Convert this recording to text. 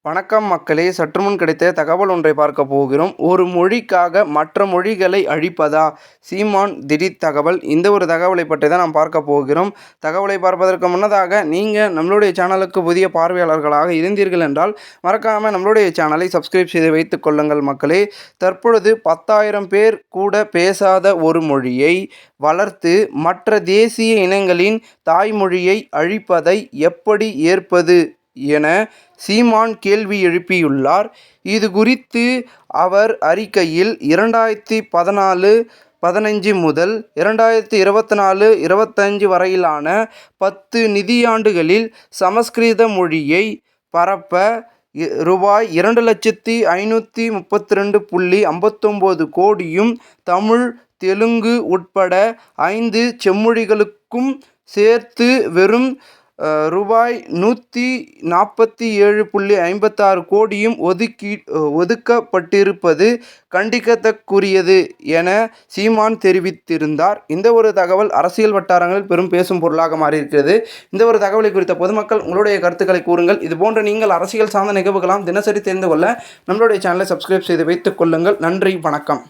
வணக்கம் மக்களே, சற்றுமுன் கிடைத்த தகவல் ஒன்றை பார்க்க போகிறோம். ஒரு மொழிக்காக மற்ற மொழிகளை அழிப்பதா? சீமான் திடீர் தகவல். இந்த ஒரு தகவலை பற்றி தான் நாம் பார்க்க போகிறோம். தகவலை பார்ப்பதற்கு முன்னதாக நீங்கள் நம்மளுடைய சேனலுக்கு புதிய பார்வையாளர்களாக இருந்தீர்கள் என்றால் மறக்காமல் நம்மளுடைய சேனலை சப்ஸ்கிரைப் செய்து வைத்துக் கொள்ளுங்கள் மக்களே. தற்பொழுது 10,000 பேர் கூட பேசாத ஒரு மொழியை வளர்த்து மற்ற தேசிய இனங்களின் தாய்மொழியை அழிப்பதை எப்படி ஏற்பது என சீமான் கேள்வி எழுப்பியுள்ளார். இது குறித்து அவர் அறிக்கையில் 2014-15 முதல் 2024-25 வரையிலான 10 நிதியாண்டுகளில் சமஸ்கிருத மொழியை பரப்ப ரூபாய் 2,532.59 கோடியும், தமிழ், தெலுங்கு உட்பட 5 செம்மொழிகளுக்கும் சேர்த்து வெறும் ரூபாய் 147.56 கோடியும் ஒதுக்கப்பட்டிருப்பது கண்டிக்கத்தக்குரியது என சீமான் தெரிவித்திருந்தார். இந்த ஒரு தகவல் அரசியல் வட்டாரங்களில் பெரும் பேசும் பொருளாக மாறியிருக்கிறது. இந்த ஒரு தகவலை குறித்த பொதுமக்கள் உங்களுடைய கருத்துக்களை கூறுங்கள். இதுபோன்ற நீங்கள் அரசியல் சார்ந்த நிகழ்வுகளாம் தினசரி தெரிந்து கொள்ள நம்மளுடைய சேனலை சப்ஸ்கிரைப் செய்து வைத்துக் கொள்ளுங்கள். நன்றி, வணக்கம்.